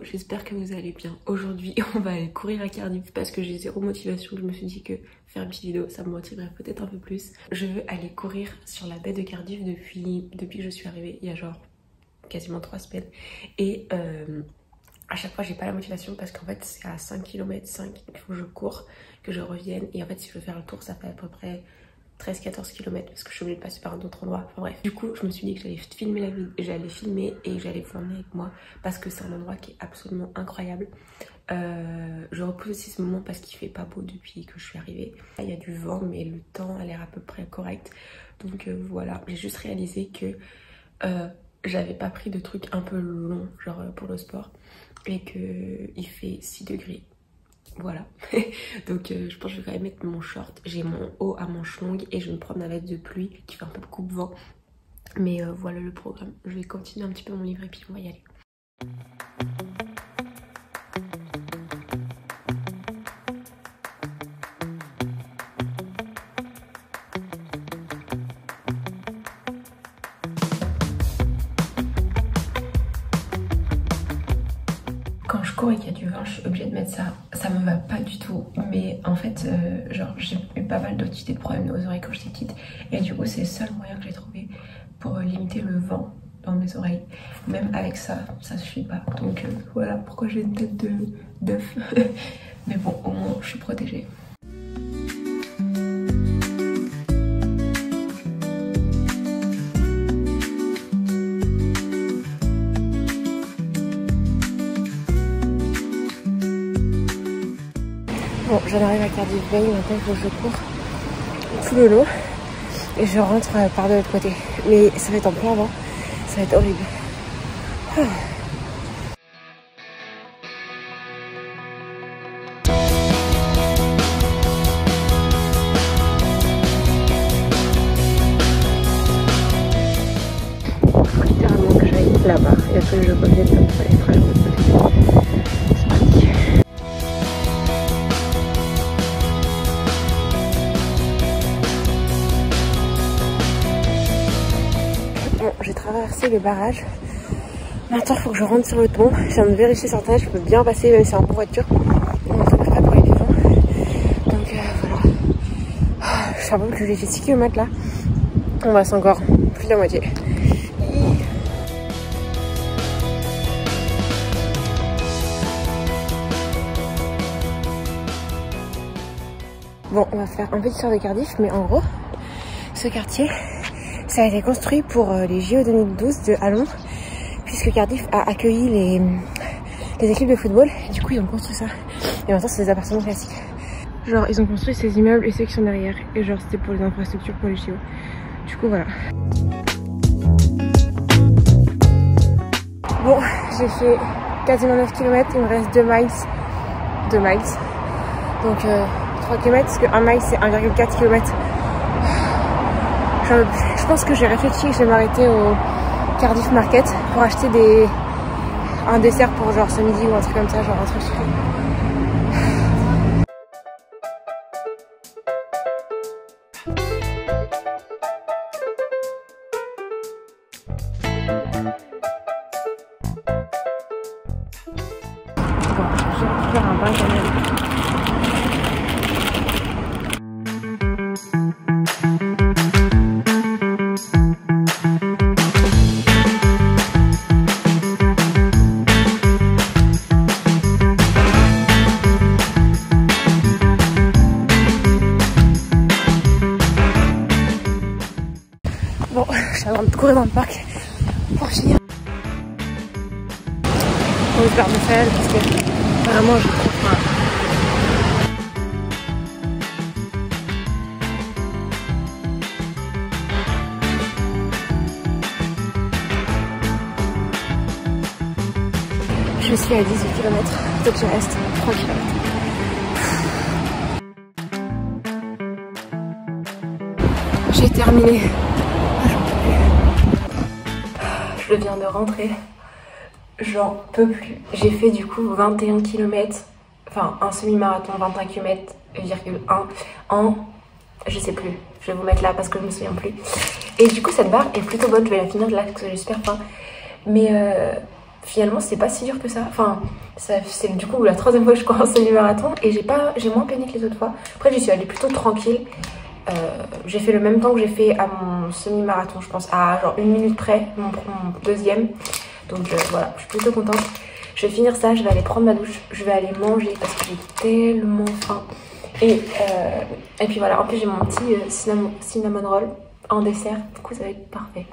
j'espère que vous allez bien. Aujourd'hui on va aller courir à Cardiff parce que j'ai zéro motivation. Je me suis dit que faire une petite vidéo ça me motiverait peut-être un peu plus. Je veux aller courir sur la baie de Cardiff depuis que je suis arrivée il y a genre quasiment 3 semaines. Et à chaque fois j'ai pas la motivation parce qu'en fait c'est à 5 km 5 il faut que je cours, que je revienne. Et en fait si je veux faire le tour ça fait à peu près 13-14 km parce que je suis obligée de passer par un autre endroit. Enfin bref, du coup je me suis dit que j'allais filmer la vidéo, j'allais filmer et j'allais vous emmener avec moi parce que c'est un endroit qui est absolument incroyable. Je repousse aussi ce moment parce qu'il fait pas beau depuis que je suis arrivée. Il y a du vent mais le temps a l'air à peu près correct. Donc voilà, j'ai juste réalisé que j'avais pas pris de trucs un peu longs genre pour le sport et que il fait 6 degrés. Voilà, donc je pense que je vais quand même mettre mon short. J'ai mon haut à manches longues et je vais me prendre ma veste de pluie qui fait un peu coupe-vent. Mais voilà le programme. Je vais continuer un petit peu mon livre et puis on va y aller. Quand je cours et qu'il y a du vent, je suis obligée de mettre ça. Ça me va pas du tout, mais en fait, genre j'ai eu pas mal d'autres idées de problèmes aux oreilles quand j'étais petite. Et du coup, c'est le seul moyen que j'ai trouvé pour limiter le vent dans mes oreilles. Même avec ça, ça suffit pas. Donc voilà pourquoi j'ai une tête d'œuf. Mais bon, au moins, je suis protégée. Bon, j'en arrive à Cardiff Bay, maintenant que je cours tout le long et je rentre par de l'autre côté. Mais ça va être en plein vent, ça va être horrible. Faut littéralement que j'aille là-bas et après je revienne comme ça les trains. C'est parti. Bon, j'ai traversé le barrage. Maintenant, il faut que je rentre sur le pont. Je viens de vérifier sur internet, je peux bien passer même si c'est en voiture. On est prêt pour les piétons. Donc voilà. Je suis un peu plus léger, 6 km là. On va encore plus de la moitié. Bon, on va faire un petit tour de Cardiff, mais en gros, ce quartier, ça a été construit pour les JO 2012 à Londres, puisque Cardiff a accueilli les équipes de football. Et du coup, ils ont construit ça. Et maintenant, c'est des appartements classiques. Genre, ils ont construit ces immeubles et ceux qui sont derrière. Et genre, c'était pour les infrastructures pour les JO. Du coup, voilà. Bon, j'ai fait quasiment 9 km. Il me reste 2 miles. 2 miles. Donc, 3 km, parce que 1 mile, c'est 1,4 km. Je pense que j'ai réfléchi que je vais m'arrêter au Cardiff Market pour acheter un dessert pour genre ce midi ou un truc comme ça, genre un truc sucré. Bon, je vais faire un bain quand même. Bon, je suis en train de courir dans le parc pour finir. On espère me faire parce que vraiment j'ai trop faim. Je suis à 18 km, donc il reste 3 km. J'ai terminé. Je viens de rentrer. J'en peux plus. J'ai fait du coup 21 km, enfin un semi-marathon, 21 km,1 en, je sais plus, je vais vous mettre là parce que je me souviens plus. Et du coup cette barre est plutôt bonne, je vais la finir là parce que j'ai super faim. Mais finalement c'est pas si dur que ça. Enfin, c'est du coup la troisième fois que je cours un semi-marathon et j'ai moins peiné que les autres fois. Après j'y suis allée plutôt tranquille. J'ai fait le même temps que j'ai fait à mon semi-marathon, je pense, à genre 1 minute près, mon deuxième. Donc voilà, je suis plutôt contente. Je vais finir ça, je vais aller prendre ma douche, je vais aller manger parce que j'ai tellement faim. Et puis voilà, en plus j'ai mon petit cinnamon roll en dessert, du coup ça va être parfait.